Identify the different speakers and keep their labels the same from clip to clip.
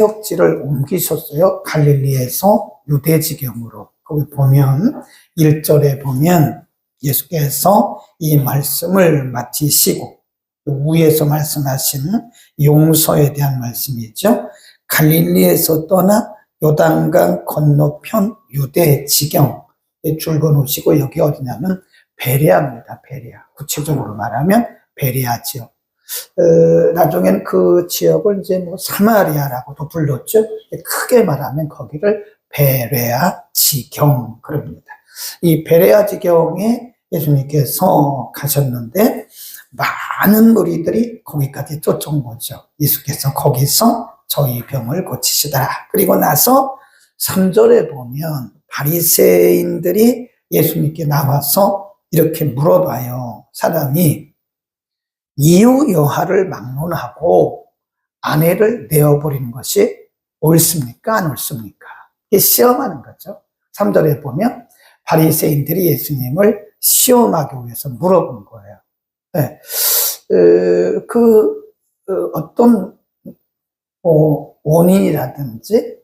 Speaker 1: 사역지를 옮기셨어요. 갈릴리에서 유대지경으로. 거기 보면 1절에 보면 예수께서 이 말씀을 마치시고 위에서 말씀하신 용서에 대한 말씀이죠. 갈릴리에서 떠나 요단강 건너편 유대지경에 줄거 놓으시고 여기 어디냐면 베레아입니다. 베레아. 구체적으로 말하면 베레아지역. 나중엔 그 지역을 이제 뭐 사마리아라고도 불렀죠. 크게 말하면 거기를 베레아 지경 그럽니다. 이 베레아 지경에 예수님께서 가셨는데 많은 무리들이 거기까지 쫓아온 거죠. 예수께서 거기서 저희 병을 고치시더라. 그리고 나서 3절에 보면 바리새인들이 예수님께 나와서 이렇게 물어봐요. 사람이 이유 여하를 막론하고 아내를 내어버리는 것이 옳습니까? 안 옳습니까? 이게 시험하는 거죠. 3절에 보면 바리새인들이 예수님을 시험하기 위해서 물어본 거예요. 네. 어떤 원인이라든지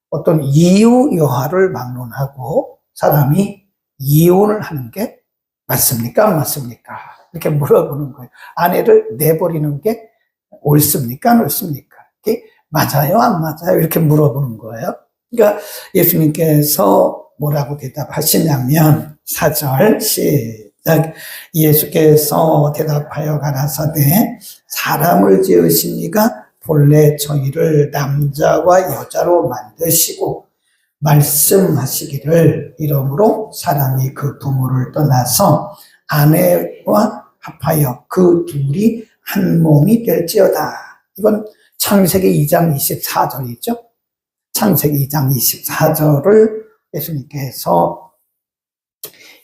Speaker 1: 어떤 이유 여하를 막론하고 사람이 이혼을 하는 게 맞습니까? 안 맞습니까? 이렇게 물어보는 거예요. 아내를 내버리는 게 옳습니까? 안 옳습니까? 이게 맞아요? 안 맞아요? 이렇게 물어보는 거예요. 그러니까 예수님께서 뭐라고 대답하시냐면 4절 시작. 예수께서 대답하여 가라사대 사람을 지으신 이가 본래 저희를 남자와 여자로 만드시고 말씀하시기를 이러므로 사람이 그 부모를 떠나서 아내와 합하여 그 둘이 한 몸이 될지어다. 이건 창세기 2장 24절이죠. 창세기 2장 24절을 예수님께서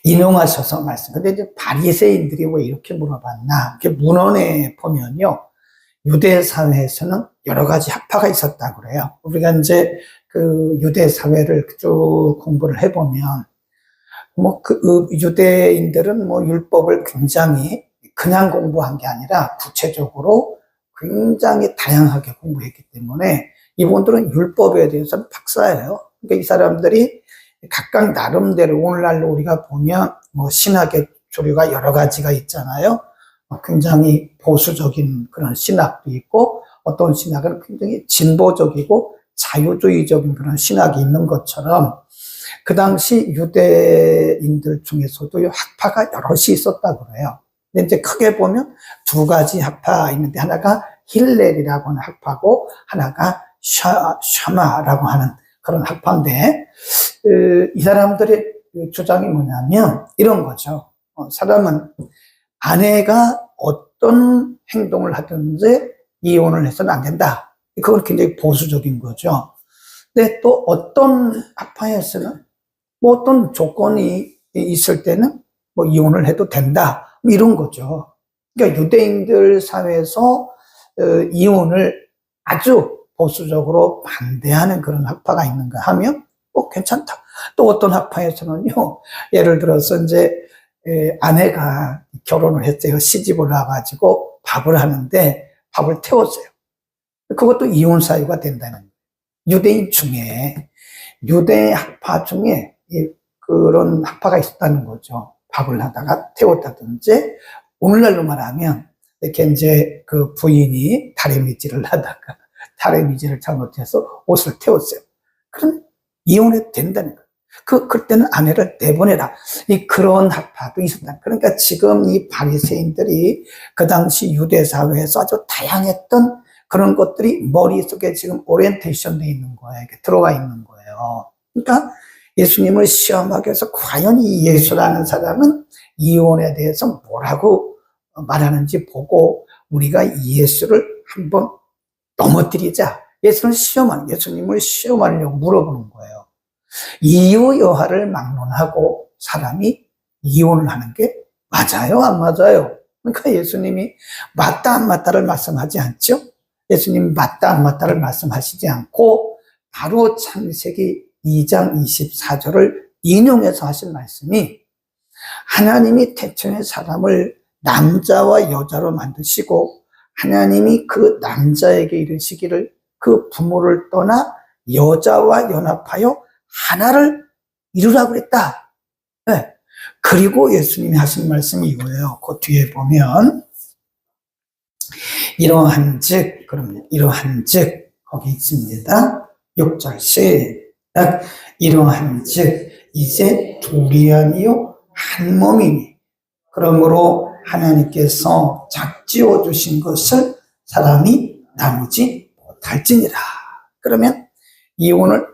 Speaker 1: 인용하셔서 말씀. 근데 이제 바리새인들이 왜 이렇게 물어봤나? 이렇게 문헌에 보면요. 유대 사회에서는 여러 가지 학파가 있었다고 그래요. 우리가 이제 그 유대 사회를 쭉 공부를 해보면 유대인들은 율법을 굉장히 그냥 공부한 게 아니라 구체적으로 굉장히 다양하게 공부했기 때문에 이분들은 율법에 대해서는 박사예요. 그러니까 이 사람들이 각각 나름대로 오늘날로 우리가 보면 신학의 조류가 여러 가지가 있잖아요. 굉장히 보수적인 그런 신학도 있고 어떤 신학은 굉장히 진보적이고 자유주의적인 그런 신학이 있는 것처럼 그 당시 유대인들 중에서도 학파가 여럿이 있었다고 그래요. 근데 이제 크게 보면 두 가지 학파 있는데 하나가 힐렐이라고 하는 학파고 하나가 샤마라고 하는 그런 학파인데 이 사람들의 주장이 뭐냐면 이런 거죠. 사람은 아내가 어떤 행동을 하든지 이혼을 해서는 안 된다. 그건 굉장히 보수적인 거죠. 근데 또 어떤 학파에서는 어떤 조건이 있을 때는 이혼을 해도 된다. 이런 거죠. 그러니까 유대인들 사회에서 이혼을 아주 보수적으로 반대하는 그런 학파가 있는가 하면 괜찮다. 또 어떤 학파에서는요, 예를 들어서 이제 아내가 결혼을 했어요. 시집을 와가지고 밥을 하는데 밥을 태웠어요. 그것도 이혼 사유가 된다는 거예요. 유대인 중에 유대 학파 중에 그런 학파가 있었다는 거죠. 밥을 하다가 태웠다든지 오늘날로 말하면 이렇게 이제 그 부인이 다리미질을 하다가 다리미질을 잘못해서 옷을 태웠어요. 그럼 이혼해도 된다는 거예요. 그때는 아내를 내보내라. 그런 학파도 있었다. 그러니까 지금 이 바리새인들이 그 당시 유대 사회에서 아주 다양했던 그런 것들이 머릿속에 지금 오리엔테이션 돼 있는 거예요. 이렇게 들어가 있는 거예요. 그러니까 예수님을 시험하기 위해서 과연 이 예수라는 사람은 이혼에 대해서 뭐라고 말하는지 보고 우리가 이 예수를 한번 넘어뜨리자. 예수님을 시험하려고 물어보는 거예요. 이유 여하를 막론하고 사람이 이혼을 하는 게 맞아요? 안 맞아요? 그러니까 예수님이 맞다 안 맞다를 말씀하지 않죠? 예수님이 맞다 안 맞다를 말씀하시지 않고 바로 창세기 2장 24절을 인용해서 하신 말씀이 하나님이 태초에 사람을 남자와 여자로 만드시고 하나님이 그 남자에게 이르시기를 그 부모를 떠나 여자와 연합하여 하나를 이루라고 그랬다. 네. 그리고 예수님이 하신 말씀이 이거예요. 그 뒤에 보면 이러한즉, 그럼 이러한즉 거기 있습니다. 6절 시작. 이러한즉 이제 둘이 아니요 한 몸이니 그러므로 하나님께서 작지어 주신 것을 사람이 나누지 못할지니라. 그러면 이혼을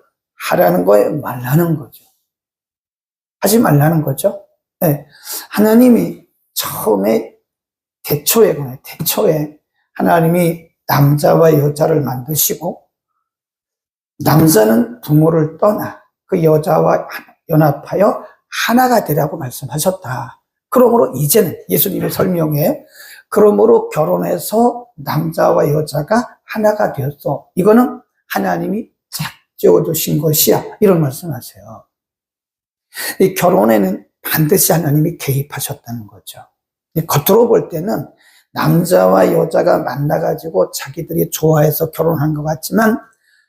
Speaker 1: 하라는 거에 말라는 거죠. 하지 말라는 거죠. 네. 하나님이 처음에 대초에 하나님이 남자와 여자를 만드시고 남자는 부모를 떠나 그 여자와 연합하여 하나가 되라고 말씀하셨다. 그러므로 이제는 예수님의 설명에 그러므로 결혼해서 남자와 여자가 하나가 되었어. 이거는 하나님이 짝지어주신 것이야. 이런 말씀하세요. 이 결혼에는 반드시 하나님이 개입하셨다는 거죠. 겉으로 볼 때는 남자와 여자가 만나가지고 자기들이 좋아해서 결혼한 것 같지만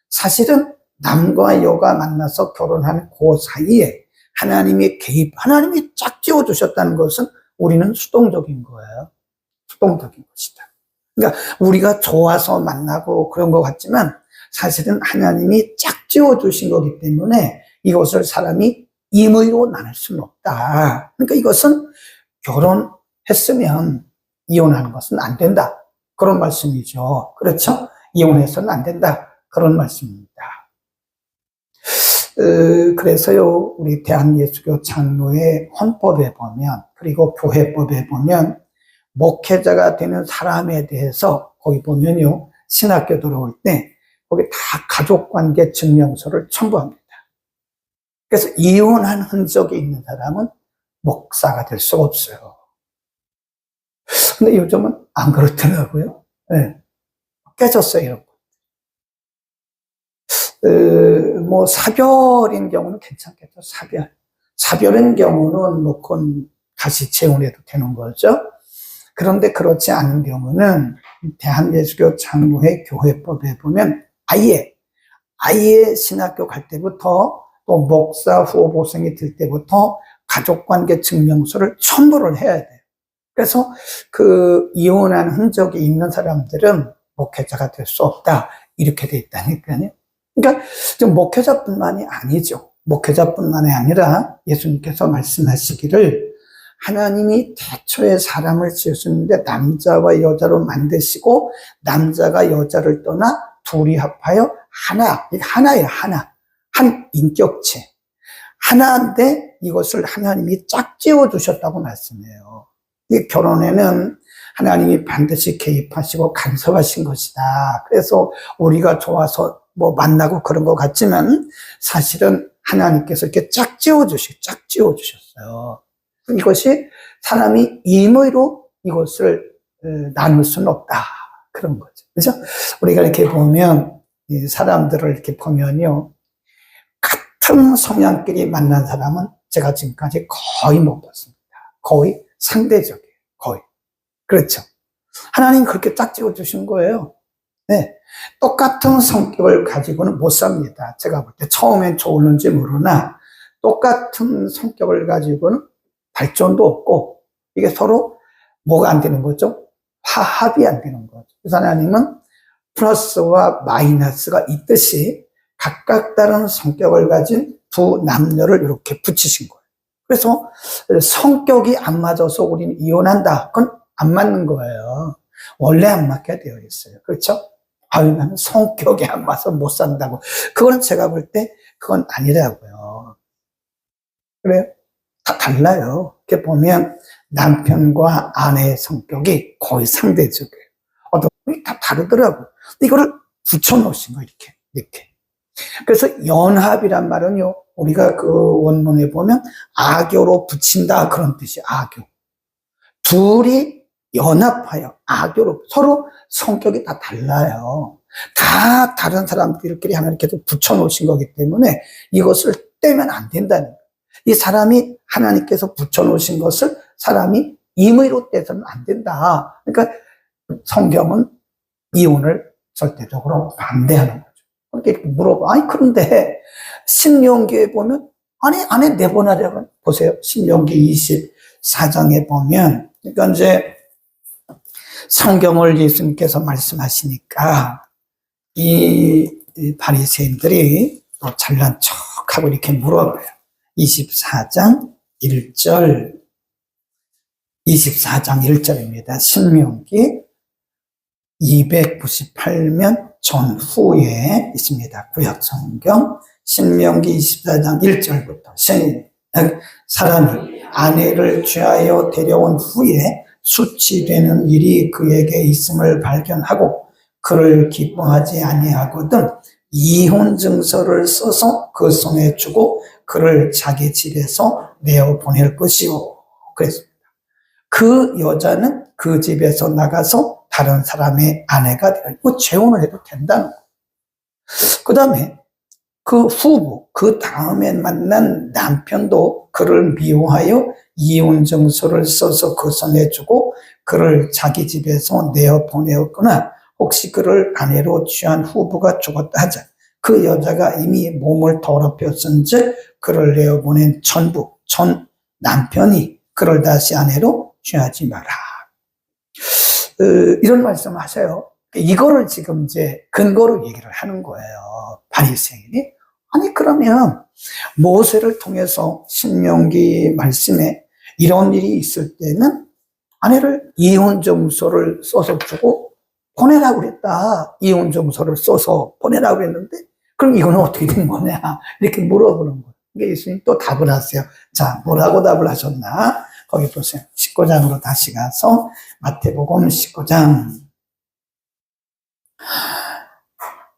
Speaker 1: 사실은 남과 여가 만나서 결혼한 그 사이에 하나님이 하나님이 짝지어 주셨다는 것은 우리는 수동적인 거예요. 수동적인 것이다. 그러니까 우리가 좋아서 만나고 그런 것 같지만 사실은 하나님이 짝지어 주신 거기 때문에 이것을 사람이 임의로 나눌 수는 없다. 그러니까 이것은 결혼했으면 이혼하는 것은 안 된다. 그런 말씀이죠. 그렇죠? 이혼해서는 안 된다. 그런 말씀입니다. 그래서요, 우리 대한예수교 장로의 헌법에 보면, 그리고 교회법에 보면, 목회자가 되는 사람에 대해서, 거기 보면요, 신학교 들어올 때, 거기 다 가족관계 증명서를 첨부합니다. 그래서 이혼한 흔적이 있는 사람은 목사가 될 수가 없어요. 근데 요즘은 안 그렇더라고요. 네. 깨졌어요, 이런 거. 뭐, 사별인 경우는 괜찮겠죠, 사별인 경우는 뭐, 그건 다시 재혼해도 되는 거죠. 그런데 그렇지 않은 경우는 대한예수교 장로회 교회법에 보면 아예 신학교 갈 때부터 또 목사 후보생이 될 때부터 가족관계 증명서를 첨부를 해야 돼요. 그래서 그 이혼한 흔적이 있는 사람들은 목회자가 될 수 없다. 이렇게 돼 있다니까요. 그러니까 지금 목회자뿐만이 아니죠. 목회자뿐만이 아니라 예수님께서 말씀하시기를 하나님이 태초에 사람을 지으셨는데 남자와 여자로 만드시고 남자가 여자를 떠나 둘이 합하여 하나예요. 한 인격체. 하나인데 이것을 하나님이 짝지어 주셨다고 말씀해요. 이 결혼에는 하나님이 반드시 개입하시고 간섭하신 것이다. 그래서 우리가 좋아서 뭐 만나고 그런 것 같지만 사실은 하나님께서 이렇게 짝지어 주셨어요. 이것이 사람이 임의로 이것을 나눌 수는 없다. 그런 거죠. 그죠? 우리가 이렇게 보면, 이 사람들을 이렇게 보면요. 같은 성향끼리 만난 사람은 제가 지금까지 거의 못 봤습니다. 거의 상대적이에요. 거의. 그렇죠. 하나님 그렇게 짝지어 주신 거예요. 네. 똑같은 성격을 가지고는 못 삽니다. 제가 볼 때 처음엔 좋을는지 모르나 똑같은 성격을 가지고는 발전도 없고 이게 서로 뭐가 안 되는 거죠? 화합이 안 되는 거죠. 그래서 하나님은 플러스와 마이너스가 있듯이 각각 다른 성격을 가진 두 남녀를 이렇게 붙이신 거예요. 그래서 성격이 안 맞아서 우리는 이혼한다. 그건 안 맞는 거예요. 원래 안 맞게 되어 있어요. 그렇죠? 아유, 나는 성격이 안 맞아서 못 산다고. 그거는 제가 볼 때 그건 아니라고요. 그래요? 다 달라요. 이렇게 보면 남편과 아내의 성격이 거의 상대적이에요. 어떤 분이 다 다르더라고요. 이거를 붙여놓으신 거예요. 이렇게. 그래서 연합이란 말은요, 우리가 그 원문에 보면 악교로 붙인다 그런 뜻이에요. 악교. 둘이 연합하여 악교로 서로 성격이 다 달라요. 다 다른 사람들끼리 하나님께서 붙여놓으신 거기 때문에 이것을 떼면 안 된다는 거예요. 이 사람이 하나님께서 붙여놓으신 것을 사람이 임의로 떼서는 안 된다. 그러니까 성경은 이혼을 절대적으로 반대하는 거죠. 그렇게 물어봐. 아니, 그런데 신명기에 보면 안에 내보내라고 보세요. 신명기 24장에 보면, 그러니까 이제 성경을 예수님께서 말씀하시니까 이 바리새인들이 또 잘난 척하고 이렇게 물어봐요. 24장 1절, 24장 1절입니다. 신명기 298면 전후에 있습니다. 구약성경 신명기 24장 1절부터 사람이 아내를 취하여 데려온 후에 수치되는 일이 그에게 있음을 발견하고 그를 기뻐하지 아니하거든 이혼 증서를 써서 그 손에 주고 그를 자기 집에서 내어 보낼 것이요. 그랬습니다. 그 여자는 그 집에서 나가서 다른 사람의 아내가 되고 재혼을 해도 된다는 거예요. 그 다음에 그 후보, 그 다음에 만난 남편도 그를 미워하여 이혼 증서를 써서 그 손에 주고 그를 자기 집에서 내어 보내었거나 혹시 그를 아내로 취한 후보가 죽었다 하자 그 여자가 이미 몸을 더럽혔은즉 그를 내어 보낸 전 남편이 그를 다시 아내로 취하지 마라. 이런 말씀을 하세요. 이거를 지금 이제 근거로 얘기를 하는 거예요. 바리새인이. 아니, 그러면 모세를 통해서 신명기 말씀에 이런 일이 있을 때는 아내를 이혼증서를 써서 주고 보내라고 그랬다. 이혼증서를 써서 보내라고 그랬는데 그럼 이거는 어떻게 된 거냐 이렇게 물어보는 거예요. 그러니까 예수님이 또 답을 하세요. 자, 뭐라고 답을 하셨나? 거기 보세요. 19장으로 다시 가서 마태복음 19장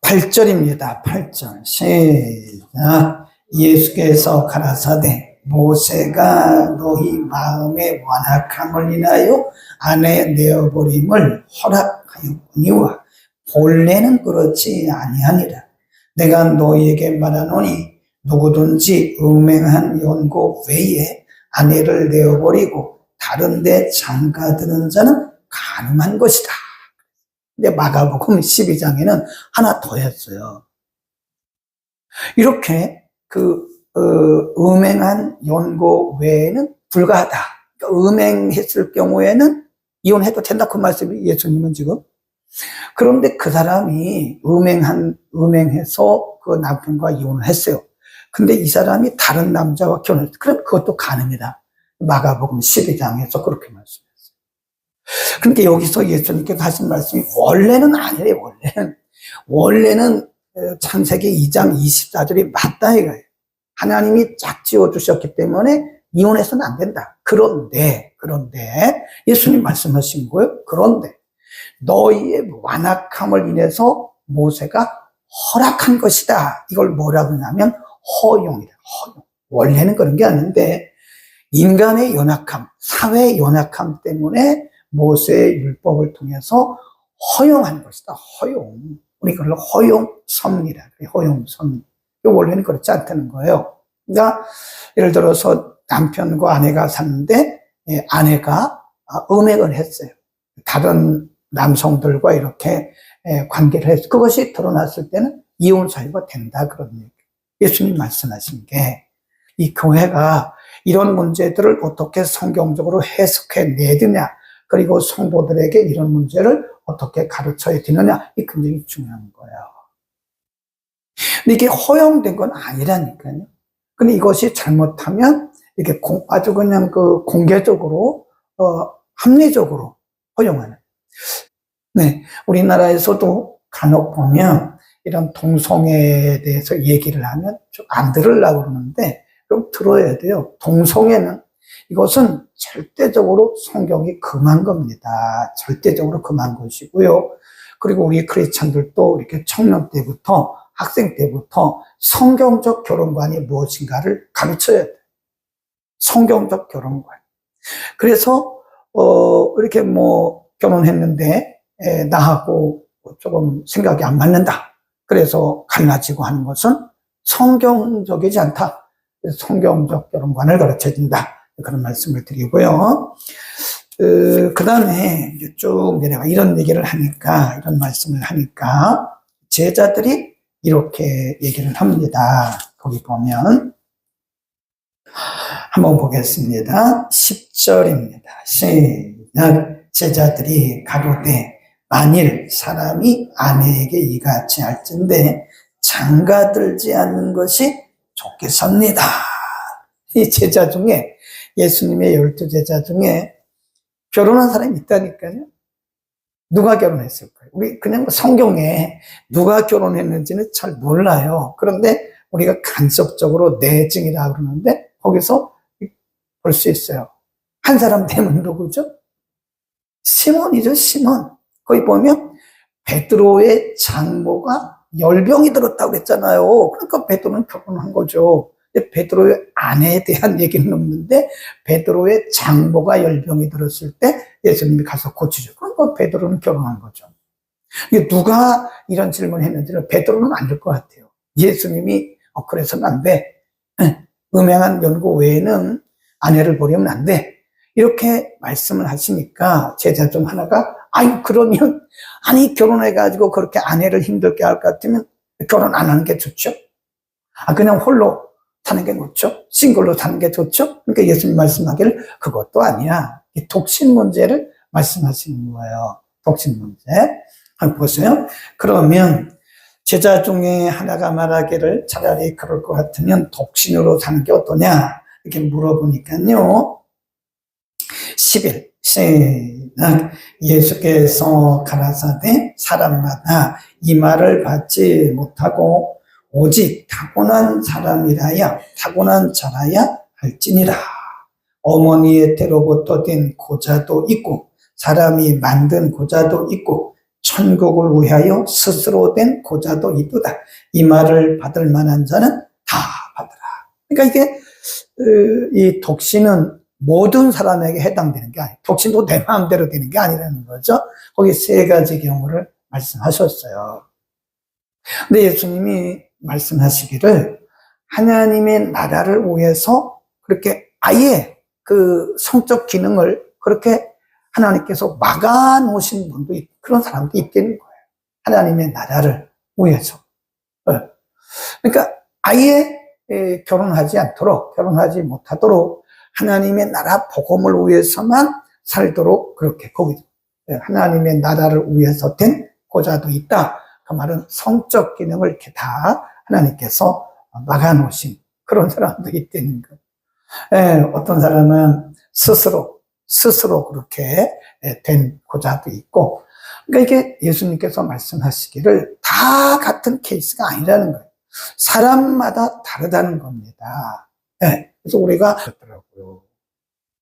Speaker 1: 8절입니다. 8절 시작. 예수께서 가라사대 모세가 너희 마음의 완악함을 인하여 아내 내어버림을 허락하였거니와 본래는 그렇지 아니하니라. 내가 너희에게 말하노니 누구든지 음행한 연고 외에 아내를 내어버리고 다른 데 장가드는 자는 간음한 것이다. 근데 마가복음 12장에는 하나 더 했어요. 이렇게 음행한 연고 외에는 불가하다. 그러니까 음행했을 경우에는 이혼해도 된다. 그 말씀이 예수님은 지금. 그런데 그 사람이 음행해서 그 남편과 이혼을 했어요. 근데 이 사람이 다른 남자와 결혼했어요. 그럼 그것도 가능이다. 마가복음 12장에서 그렇게 말씀했어요. 그러니까 여기서 예수님께서 하신 말씀이 원래는 아니래요. 원래는 창세기 2장 24절이 맞다 이거예요. 하나님이 짝 지어주셨기 때문에 이혼해서는 안 된다. 그런데 예수님 말씀하신 거예요. 그런데 너희의 완악함을 인해서 모세가 허락한 것이다. 이걸 뭐라고 하냐면 허용이다. 허용. 원래는 그런 게 아닌데 인간의 연약함, 사회의 연약함 때문에 모세의 율법을 통해서 허용한 것이다. 허용. 우리 그걸 허용섭리라. 허용섭리. 원래는 그렇지 않다는 거예요. 그러니까 예를 들어서 남편과 아내가 샀는데 아내가 음행을 했어요. 다른 남성들과 이렇게 관계를 했어요. 그것이 드러났을 때는 이혼 사유가 된다. 그런 얘기. 예수님 말씀하신 게 이 교회가 이런 문제들을 어떻게 성경적으로 해석해 내느냐, 그리고 성도들에게 이런 문제를 어떻게 가르쳐야 되느냐, 이 굉장히 중요한 거예요. 근데 이게 허용된 건 아니라니까요. 근데 이것이 잘못하면 이게 아주 그냥 공개적으로 합리적으로 허용하는. 네, 우리나라에서도 간혹 보면 이런 동성애에 대해서 얘기를 하면 좀 안 들으려고 그러는데 좀 들어야 돼요. 동성애는 이것은 절대적으로 성경이 금한 겁니다. 절대적으로 금한 것이고요. 그리고 우리 크리스찬들도 이렇게 청년 때부터 학생 때부터 성경적 결혼관이 무엇인가를 가르쳐야 돼요. 성경적 결혼관. 그래서 이렇게 결혼했는데 나하고 조금 생각이 안 맞는다. 그래서 갈라지고 하는 것은 성경적이지 않다. 성경적 결혼관을 가르쳐야 된다. 그런 말씀을 드리고요. 그 다음에 쭉 내려가 이런 얘기를 하니까, 이런 말씀을 하니까, 제자들이 이렇게 얘기를 합니다. 거기 보면, 한번 보겠습니다. 10절입니다. 시작. 제자들이 가로되, 만일 사람이 아내에게 이같이 할진대 장가들지 않는 것이 좋겠습니다. 이 제자 중에, 예수님의 12제자 중에 결혼한 사람이 있다니까요. 누가 결혼했을까요? 우리 그냥 성경에 누가 결혼했는지는 잘 몰라요. 그런데 우리가 간접적으로 내증이라고 그러는데 거기서 볼 수 있어요. 한 사람 되면 누구죠? 시몬이죠, 시몬. 거기 보면 베드로의 장모가 열병이 들었다고 그랬잖아요. 그러니까 베드로는 결혼한 거죠. 베드로의 아내에 대한 얘기는 없는데 베드로의 장모가 열병이 들었을 때 예수님이 가서 고치죠. 그러니까 베드로는 결혼한 거죠. 누가 이런 질문을 했는지는 베드로는 아닐 것 같아요. 예수님이 그래서는 안 돼. 음행한 연고 외에는 아내를 버리면 안 돼. 이렇게 말씀을 하시니까 제자 중 하나가 그러면 결혼해가지고 그렇게 아내를 힘들게 할 것 같으면 결혼 안 하는 게 좋죠. 그냥 홀로 사는 게 좋죠. 싱글로 사는 게 좋죠. 그러니까 예수님 말씀하기를 그것도 아니야. 이 독신 문제를 말씀하시는 거예요. 독신 문제. 한번 보세요. 그러면 제자 중에 하나가 말하기를 차라리 그럴 것 같으면 독신으로 사는 게 어떠냐 이렇게 물어보니까요. 11 시작. 예수께서 가라사대 사람마다 이 말을 받지 못하고 오직 타고난 자라야 할지니라. 어머니의 태로부터 된 고자도 있고 사람이 만든 고자도 있고 천국을 위하여 스스로 된 고자도 있도다. 이 말을 받을 만한 자는 다 받으라. 그러니까 이게 이 독신은 모든 사람에게 해당되는 게 아니에요. 독신도 내 마음대로 되는 게 아니라는 거죠. 거기 세 가지 경우를 말씀하셨어요. 근데 예수님이 말씀하시기를 하나님의 나라를 위해서 그렇게 아예 그 성적 기능을 그렇게 하나님께서 막아 놓으신 분도 있고 그런 사람도 있다는 거예요. 하나님의 나라를 위해서. 그러니까 아예 결혼하지 못하도록 하나님의 나라 복음을 위해서만 살도록 그렇게 거기 하나님의 나라를 위해서 된 고자도 있다. 그 말은 성적 기능을 이렇게 다 하나님께서 막아놓으신 그런 사람도 있다는 거예요. 어떤 사람은 스스로 그렇게 된 고자도 있고, 그러니까 이게 예수님께서 말씀하시기를 다 같은 케이스가 아니라는 거예요. 사람마다 다르다는 겁니다. 그래서 우리가 그렇더라고요.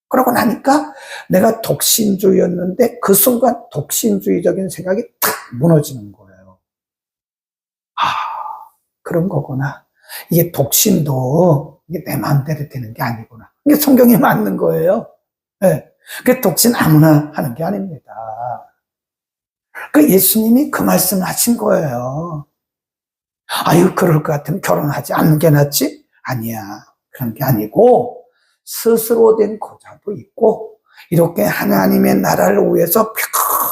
Speaker 1: 그러고 나니까 내가 독신주의였는데 그 순간 독신주의적인 생각이 탁 무너지는 거예요. 그런 거구나. 이게 독신도 이게 내 마음대로 되는 게 아니구나. 이게 성경에 맞는 거예요. 그 독신 아무나 하는 게 아닙니다. 그 예수님이 그 말씀을 하신 거예요. 그럴 것 같으면 결혼하지 않는 게 낫지? 아니야. 그런 게 아니고 스스로 된 고자도 있고 이렇게 하나님의 나라를 위해서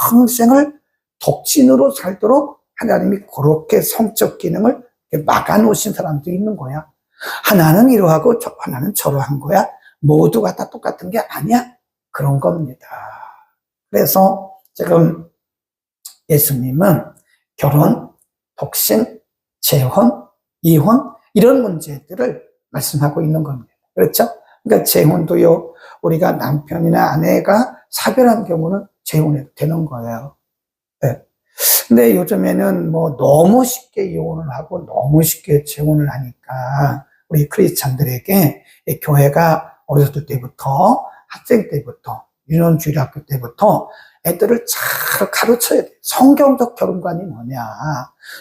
Speaker 1: 평생을 독신으로 살도록 하나님이 그렇게 성적 기능을 막아놓으신 사람도 있는 거야. 하나는 이러하고 하나는 저러한 거야. 모두가 다 똑같은 게 아니야. 그런 겁니다. 그래서 지금 예수님은 결혼, 독신, 재혼, 이혼 이런 문제들을 말씀하고 있는 겁니다. 그렇죠? 그러니까 재혼도요, 우리가 남편이나 아내가 사별한 경우는 재혼해도 되는 거예요. 근데 요즘에는 너무 쉽게 이혼을 하고 너무 쉽게 재혼을 하니까 우리 크리스찬들에게 교회가 어렸을 때부터 학생 때부터 유년주일학교 때부터 애들을 잘 가르쳐야 돼요. 성경적 결혼관이 뭐냐,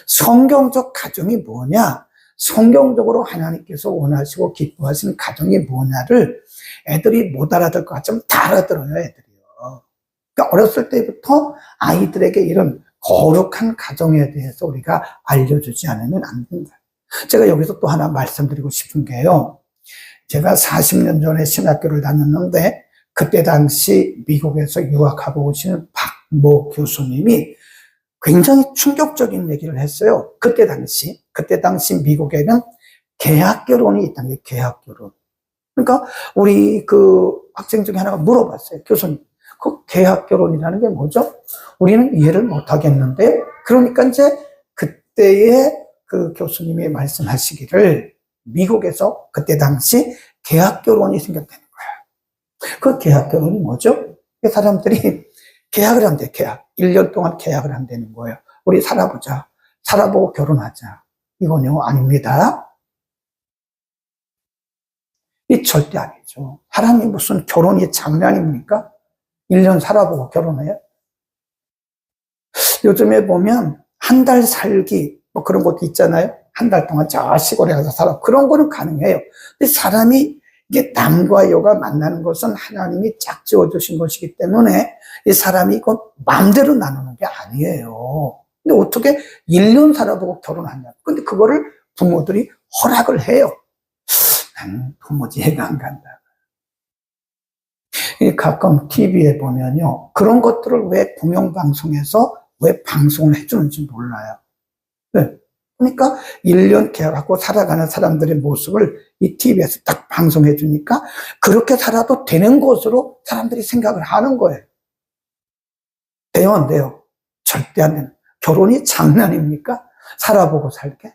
Speaker 1: 성경적 가정이 뭐냐, 성경적으로 하나님께서 원하시고 기뻐하시는 가정이 뭐냐를 애들이 못 알아들 것 같지만 다 알아들어요, 애들이요. 그러니까 어렸을 때부터 아이들에게 이런 거룩한 가정에 대해서 우리가 알려주지 않으면 안 된다. 제가 여기서 또 하나 말씀드리고 싶은 게요. 제가 40년 전에 신학교를 다녔는데 그때 당시 미국에서 유학하고 오시는 박모 교수님이 굉장히 충격적인 얘기를 했어요. 그때 당시 미국에는 계약 결혼이 있다는 게 계약 결혼. 그러니까 우리 그 학생 중에 하나가 물어봤어요. 교수님, 그 계약 결혼이라는 게 뭐죠? 우리는 이해를 못 하겠는데. 그러니까 이제 그때의 그 교수님이 말씀하시기를 미국에서 그때 당시 계약 결혼이 생겼다는 거예요. 그 계약 결혼이 뭐죠? 사람들이 계약을 한대, 계약. 1년 동안 계약을 한다는 거예요. 우리 살아보자. 살아보고 결혼하자. 이건요, 아닙니다. 이 절대 아니죠. 사람이 무슨 결혼이 장난입니까? 1년 살아보고 결혼해요? 요즘에 보면 한 달 살기, 뭐 그런 것도 있잖아요. 한 달 동안 저 시골에 가서 살아. 그런 거는 가능해요. 근데 사람이 이게 남과 여가 만나는 것은 하나님이 짝지어 주신 것이기 때문에 이 사람이 이거 마음대로 나누는 게 아니에요. 근데 어떻게 1년 살아보고 결혼하냐. 근데 그거를 부모들이 허락을 해요. 나는 도무지 이해가 안 간다. 가끔 TV에 보면요. 그런 것들을 왜 공영방송에서 왜 방송을 해주는지 몰라요. 네. 그러니까 1년 계약하고 살아가는 사람들의 모습을 이 TV에서 딱 방송해 주니까 그렇게 살아도 되는 것으로 사람들이 생각을 하는 거예요. 돼요, 안 돼요? 절대 안 돼요. 결혼이 장난입니까? 살아보고 살게?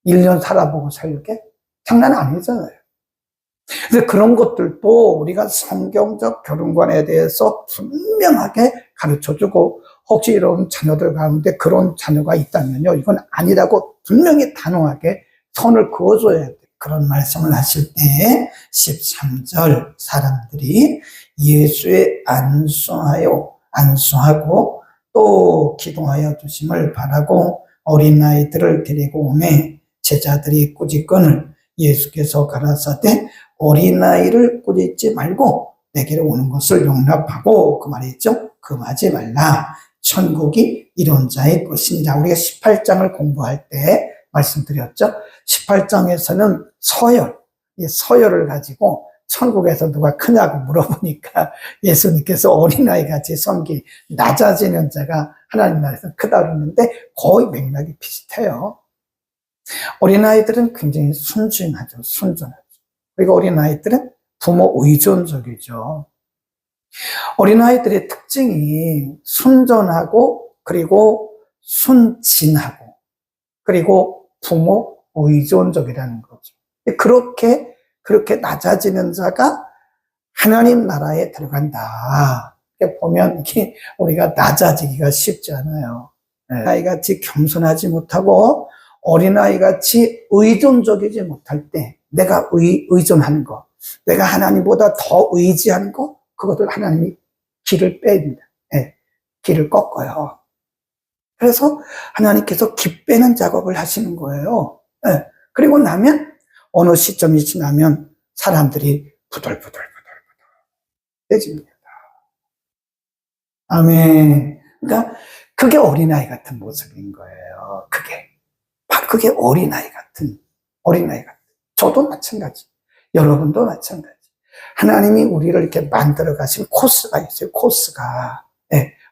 Speaker 1: 1년 살아보고 살게? 장난 아니잖아요. 그래서 그런 것들도 우리가 성경적 결혼관에 대해서 분명하게 가르쳐주고, 혹시 이런 자녀들 가운데 그런 자녀가 있다면요, 이건 아니라고 분명히 단호하게 선을 그어줘야 돼요. 그런 말씀을 하실 때 13절 사람들이 예수의 안수하고 또 기도하여 주심을 바라고 어린아이들을 데리고 오매 제자들이 꾸짖거늘 예수께서 가라사대 어린아이를 꾸짖지 말고 내게로 오는 것을 용납하고, 그 말이 있죠. 금하지 말라. 천국이 이런 자의 것이니라. 우리가 18장을 공부할 때 말씀드렸죠. 18장에서는 서열을 가지고 천국에서 누가 크냐고 물어보니까 예수님께서 어린아이 같이 섬기 낮아지는 자가 하나님 나라에서 크다 그러는데 거의 맥락이 비슷해요. 어린아이들은 굉장히 순진하죠. 그리고 어린아이들은 부모 의존적이죠. 어린아이들의 특징이 순전하고, 그리고 순진하고, 그리고 부모 의존적이라는 거죠. 그렇게 낮아지는 자가 하나님 나라에 들어간다. 보면 이게 우리가 낮아지기가 쉽지 않아요. 아이같이 겸손하지 못하고 어린아이같이 의존적이지 못할 때 내가 의존하는 거, 내가 하나님보다 더 의지하는 거, 그것을 하나님이 길을 뺍니다. 길을 꺾어요. 그래서 하나님께서 기 빼는 작업을 하시는 거예요. 그리고 나면 어느 시점이 지나면 사람들이 부들부들 떼집니다. 아멘. 그러니까 그게 어린아이 같은 모습인 거예요. 그게 어린아이 같은. 저도 마찬가지. 여러분도 마찬가지. 하나님이 우리를 이렇게 만들어 가신 코스가 있어요. 코스가.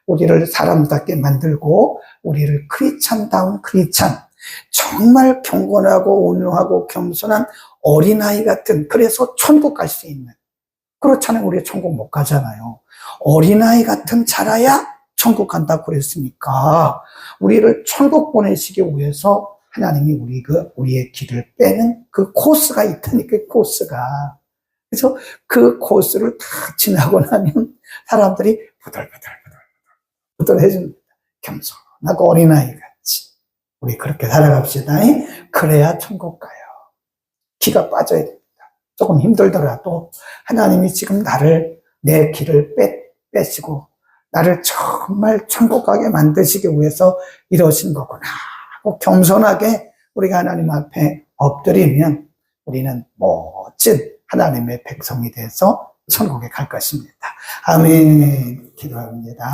Speaker 1: 우리를 사람답게 만들고 우리를 크리스찬다운 크리스찬, 정말 경건하고 온유하고 겸손한 어린아이 같은, 그래서 천국 갈 수 있는. 그렇잖아요. 우리 천국 못 가잖아요. 어린아이 같은 자라야 천국 간다고 그랬으니까 우리를 천국 보내시기 위해서 하나님이 우리의 길을 빼는 그 코스가 있다니까, 코스가. 그래서 그 코스를 다 지나고 나면 사람들이 부들부들해집니다. 겸손하고 어린아이 같이. 우리 그렇게 살아갑시다. 그래야 천국 가요. 기가 빠져야 됩니다. 조금 힘들더라도 하나님이 지금 내 길을 빼시고 나를 정말 천국 가게 만드시기 위해서 이러신 거구나 하고 겸손하게 우리가 하나님 앞에 엎드리면 우리는 멋진 하나님의 백성이 돼서 천국에 갈 것입니다. 아멘. 기도합니다.